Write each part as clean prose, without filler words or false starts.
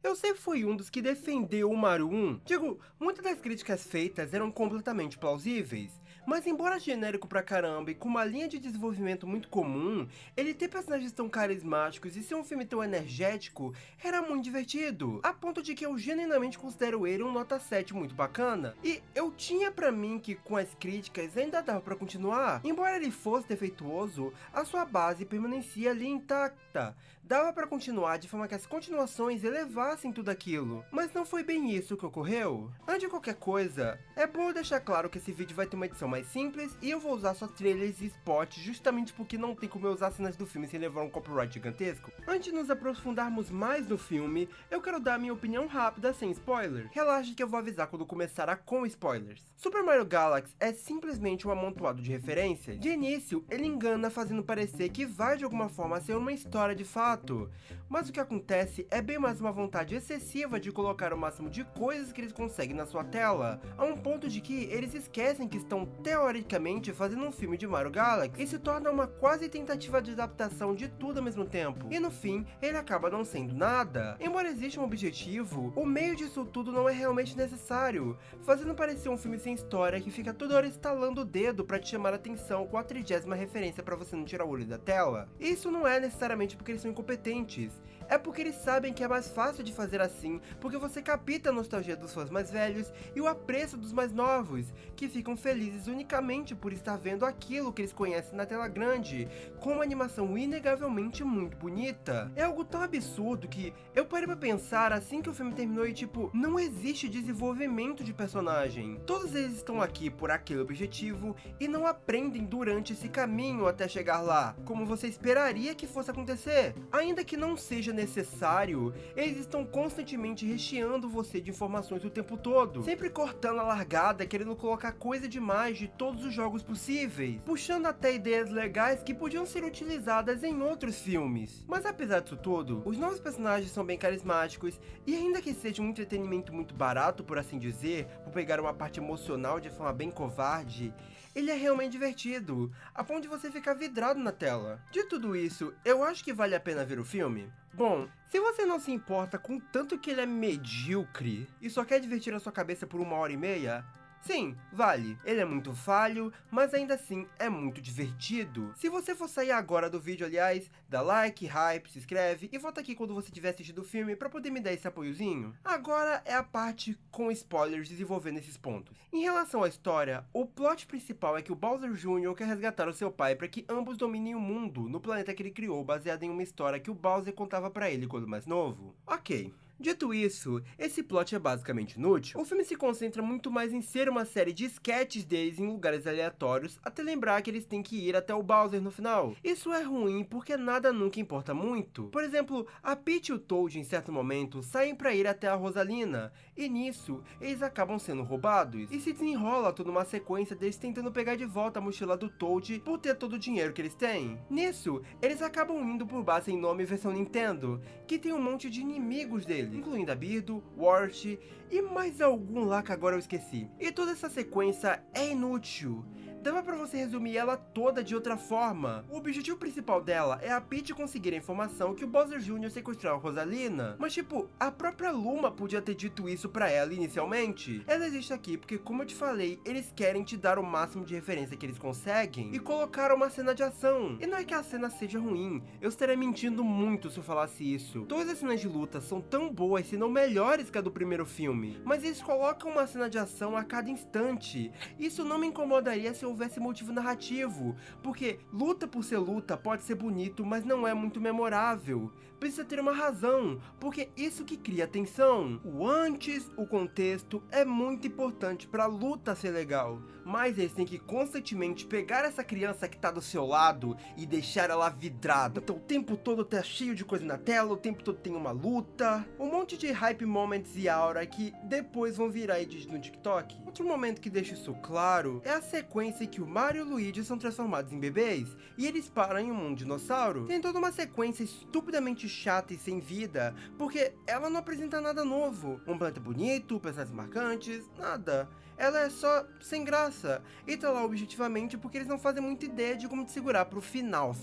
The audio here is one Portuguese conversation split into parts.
Eu sempre fui um dos que defendeu o Mario 1. Digo, muitas das críticas feitas eram completamente plausíveis, mas embora genérico pra caramba e com uma linha de desenvolvimento muito comum, ele ter personagens tão carismáticos e ser um filme tão energético era muito divertido, a ponto de que eu genuinamente considero ele um nota 7 muito bacana. E eu tinha pra mim que com as críticas ainda dava pra continuar, embora ele fosse defeituoso, a sua base permanecia ali intacta. Dava pra continuar de forma que as continuações elevassem tudo aquilo. Mas não foi bem isso que ocorreu. Antes de qualquer coisa, é bom eu deixar claro que esse vídeo vai ter uma edição mais simples e eu vou usar só trailers e spots justamente porque não tem como eu usar cenas do filme sem levar um copyright gigantesco. Antes de nos aprofundarmos mais no filme, eu quero dar minha opinião rápida sem spoiler. Relaxa que eu vou avisar quando começar com spoilers. Super Mario Galaxy é simplesmente um amontoado de referências. De início, ele engana fazendo parecer que vai de alguma forma ser uma história de fato, mas o que acontece é bem mais uma vontade excessiva de colocar o máximo de coisas que eles conseguem na sua tela, a um ponto de que eles esquecem que estão teoricamente fazendo um filme de Mario Galaxy e se torna uma quase tentativa de adaptação de tudo ao mesmo tempo, e no fim, ele acaba não sendo nada. Embora exista um objetivo, o meio disso tudo não é realmente necessário, fazendo parecer um filme sem história que fica toda hora estalando o dedo pra te chamar a atenção com a 30ª referência pra você não tirar o olho da tela. Isso não é necessariamente porque eles são incompetentes, é porque eles sabem que é mais fácil de fazer assim, porque você capta a nostalgia dos fãs mais velhos e o apreço dos mais novos, que ficam felizes unicamente por estar vendo aquilo que eles conhecem na tela grande, com uma animação inegavelmente muito bonita. É algo tão absurdo que eu parei pra pensar assim que o filme terminou e tipo, não existe desenvolvimento de personagem. Todos eles estão aqui por aquele objetivo e não aprendem durante esse caminho até chegar lá, como você esperaria que fosse acontecer. Ainda que não seja necessário, eles estão constantemente recheando você de informações o tempo todo, sempre cortando a largada, querendo colocar coisa demais de todos os jogos possíveis, puxando até ideias legais que podiam ser utilizadas em outros filmes. Mas apesar disso tudo, os novos personagens são bem carismáticos, e ainda que seja um entretenimento muito barato, por assim dizer, por pegar uma parte emocional de forma bem covarde, ele é realmente divertido, a ponto de você ficar vidrado na tela. De tudo isso, eu acho que vale a pena ver o filme? Bom, se você não se importa com tanto que ele é medíocre e só quer divertir a sua cabeça por 1h30, sim, vale. Ele é muito falho, mas ainda assim é muito divertido. Se você for sair agora do vídeo, aliás, dá like, hype, se inscreve e volta aqui quando você tiver assistido o filme pra poder me dar esse apoiozinho. Agora é a parte com spoilers desenvolvendo esses pontos. Em relação à história, o plot principal é que o Bowser Jr. quer resgatar o seu pai para que ambos dominem o mundo no planeta que ele criou, baseado em uma história que o Bowser contava pra ele quando mais novo. Ok. Dito isso, esse plot é basicamente inútil. O filme se concentra muito mais em ser uma série de sketches deles em lugares aleatórios, até lembrar que eles têm que ir até o Bowser no final. Isso é ruim porque nada nunca importa muito. Por exemplo, a Peach e o Toad em certo momento saem pra ir até a Rosalina, e nisso, eles acabam sendo roubados, e se desenrola toda uma sequência deles tentando pegar de volta a mochila do Toad por ter todo o dinheiro que eles têm. Nisso, eles acabam indo por base em nome versão Nintendo, que tem um monte de inimigos deles, incluindo a Birdo, Wart e mais algum lá que agora eu esqueci. E toda essa sequência é inútil. Dava pra você resumir ela toda de outra forma. O objetivo principal dela é a Peach conseguir a informação que o Bowser Jr. sequestrou a Rosalina. Mas tipo, a própria Luma podia ter dito isso pra ela inicialmente. Ela existe aqui porque, como eu te falei, eles querem te dar o máximo de referência que eles conseguem e colocar uma cena de ação. E não é que a cena seja ruim, eu estaria mentindo muito se eu falasse isso. Todas as cenas de luta são tão boas, se não melhores que a do primeiro filme, mas eles colocam uma cena de ação a cada instante. Isso não me incomodaria se houvesse motivo narrativo, porque luta por ser luta pode ser bonito, mas não é muito memorável. Precisa ter uma razão, porque isso que cria tensão. O antes, o contexto, é muito importante pra luta ser legal, mas eles têm que constantemente pegar essa criança que tá do seu lado e deixar ela vidrada. Então o tempo todo tá cheio de coisa na tela, o tempo todo tem uma luta, um monte de hype moments e aura que depois vão virar edits no TikTok. Outro momento que deixa isso claro é a sequência em que o Mario e o Luigi são transformados em bebês e eles param em um mundo dinossauro. Tem toda uma sequência estupidamente chata e sem vida, porque ela não apresenta nada novo. Um planeta bonito, personagens marcantes, nada. ela é só sem graça. E tá lá objetivamente porque eles não fazem muita ideia de como te segurar pro final.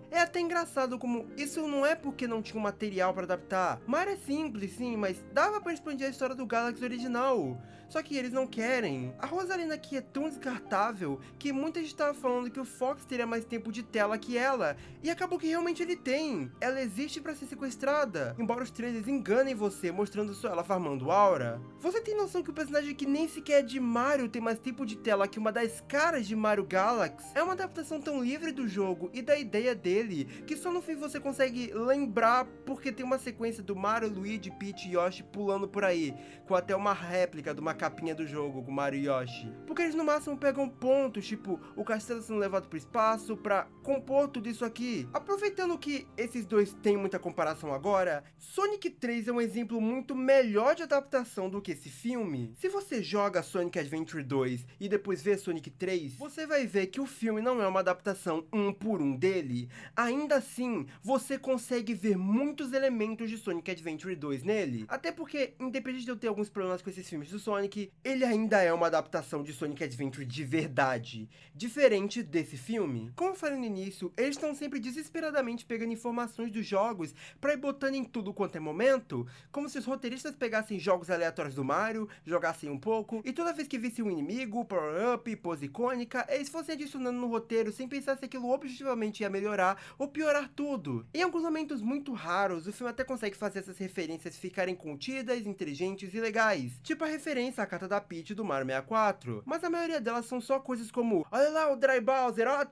É até engraçado como isso não é porque não tinha um material pra adaptar. Mario é simples, sim, mas dava pra expandir a história do Galaxy original. Só que eles não querem. A Rosalina aqui é tão descartável que muita gente tava falando que o Fox teria mais tempo de tela que ela. E acabou que realmente ele tem. Ela existe pra ser sequestrada. Embora os trailers enganem você, mostrando só ela farmando aura. Você tem noção que o personagem que nem sequer é de Mario tem mais tempo de tela que uma das caras de Mario Galaxy? É uma adaptação tão livre do jogo e da ideia dele, que só no fim você consegue lembrar porque tem uma sequência do Mario, Luigi, Peach e Yoshi pulando por aí, com até uma réplica de uma capinha do jogo com Mario e Yoshi. Porque eles no máximo pegam pontos, tipo o castelo sendo levado pro espaço pra compor tudo isso aqui. Aproveitando que esses dois têm muita comparação agora, Sonic 3 é um exemplo muito melhor de adaptação do que esse filme. Se você joga Sonic Adventure 2 e depois vê Sonic 3, você vai ver que o filme não é uma adaptação um por um dele. Ainda assim, você consegue ver muitos elementos de Sonic Adventure 2 nele. Até porque, independente de eu ter alguns problemas com esses filmes do Sonic, ele ainda é uma adaptação de Sonic Adventure de verdade, diferente desse filme. Como eu falei no início, eles estão sempre desesperadamente pegando informações dos jogos pra ir botando em tudo quanto é momento, como se os roteiristas pegassem jogos aleatórios do Mario, jogassem um pouco, e toda vez que vissem um inimigo, power-up, pose icônica, eles fossem adicionando no roteiro sem pensar se aquilo objetivamente ia melhorar ou piorar tudo. Em alguns momentos muito raros, o filme até consegue fazer essas referências ficarem contidas, inteligentes e legais, tipo a referência à carta da Peach do Mario 64, mas a maioria delas são só coisas como olha lá o Dry Bowser, ó,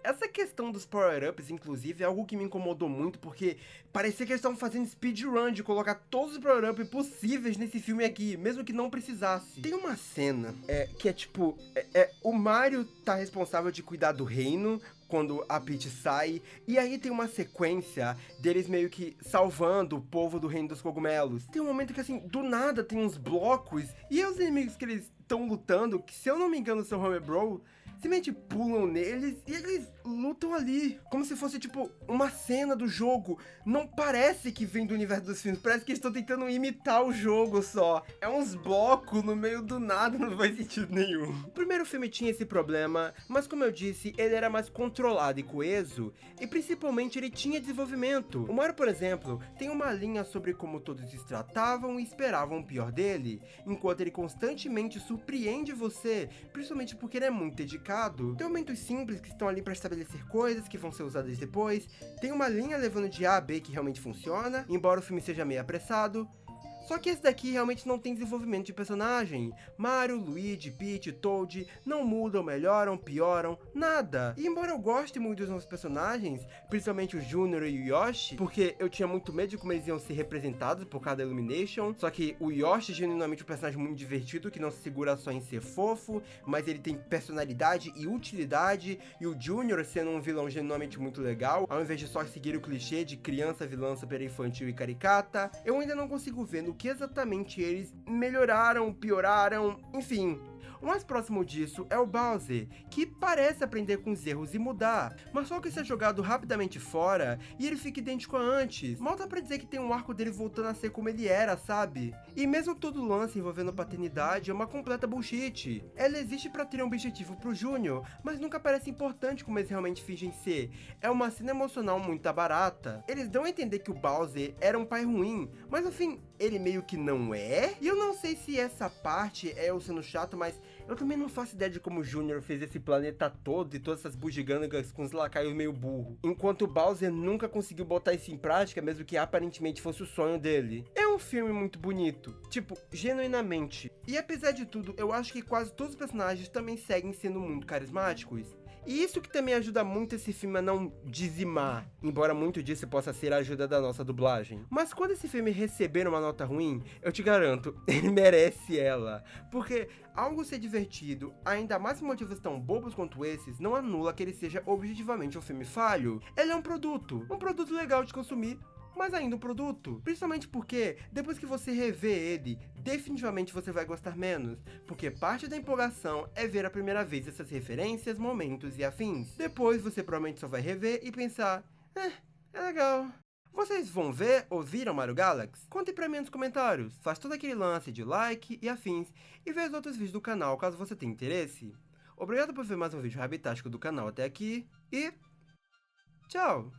Essa questão dos power-ups, inclusive, é algo que me incomodou muito, porque parecia que eles estavam fazendo speedrun de colocar todos os power-ups possíveis nesse filme aqui, mesmo que não precisasse. Tem uma cena que é tipo, o Mario tá responsável de cuidar do reino, quando a Peach sai, e aí tem uma sequência deles meio que salvando o povo do Reino dos Cogumelos. Tem um momento que, assim, do nada tem uns blocos, e os inimigos que eles estão lutando, que se eu não me engano são Homebrew, simplesmente pulam neles e eles lutam ali, como se fosse, tipo, uma cena do jogo. Não parece que vem do universo dos filmes, parece que eles estão tentando imitar o jogo só. É uns blocos no meio do nada, não faz sentido nenhum. O primeiro filme tinha esse problema, mas como eu disse, ele era mais controlado e coeso, e principalmente ele tinha desenvolvimento. O Mario, por exemplo, tem uma linha sobre como todos se tratavam e esperavam o pior dele, enquanto ele constantemente surpreende você, principalmente porque ele é muito dedicado. Tem momentos simples que estão ali para estabelecer coisas que vão ser usadas depois, tem uma linha levando de A a B que realmente funciona, embora o filme seja meio apressado. Só que esse daqui realmente não tem desenvolvimento de personagem. Mario, Luigi, Peach, Toad não mudam, melhoram, pioram, nada. E embora eu goste muito dos novos personagens, principalmente o Junior e o Yoshi, porque eu tinha muito medo de como eles iam ser representados por cada Illumination, só que o Yoshi é genuinamente um personagem muito divertido, que não se segura só em ser fofo, mas ele tem personalidade e utilidade, e o Junior sendo um vilão genuinamente muito legal, ao invés de só seguir o clichê de criança, vilã super infantil e caricata, eu ainda não consigo ver no que exatamente eles melhoraram, pioraram, enfim. O mais próximo disso é o Bowser, que parece aprender com os erros e mudar, mas só que isso é jogado rapidamente fora e ele fica idêntico a antes. Mal dá pra dizer que tem um arco dele voltando a ser como ele era, sabe? E mesmo todo o lance envolvendo paternidade é uma completa bullshit. Ela existe pra ter um objetivo pro Júnior, mas nunca parece importante como eles realmente fingem ser. É uma cena emocional muito barata. Eles dão a entender que o Bowser era um pai ruim, mas no fim, ele meio que não é? E eu não sei se essa parte é eu sendo chato, mas eu também não faço ideia de como o Junior fez esse planeta todo e todas essas bugigangas com os lacaios meio burro. Enquanto o Bowser nunca conseguiu botar isso em prática, mesmo que aparentemente fosse o sonho dele. É um filme muito bonito, tipo, genuinamente. E apesar de tudo, eu acho que quase todos os personagens também seguem sendo muito carismáticos. E isso que também ajuda muito esse filme a não dizimar, embora muito disso possa ser a ajuda da nossa dublagem. Mas quando esse filme receber uma nota ruim, eu te garanto, ele merece ela. Porque algo ser divertido, ainda mais por motivos tão bobos quanto esses, não anula que ele seja objetivamente um filme falho. Ele é um produto legal de consumir, mas ainda um produto. Principalmente porque, depois que você revê ele, definitivamente você vai gostar menos. Porque parte da empolgação é ver a primeira vez essas referências, momentos e afins. Depois você provavelmente só vai rever e pensar, é legal. Vocês vão ver ou viram Mario Galaxy? Contem pra mim nos comentários. Faz todo aquele lance de like e afins e vê os outros vídeos do canal caso você tenha interesse. Obrigado por ver mais um vídeo rabitástico do canal até aqui e tchau!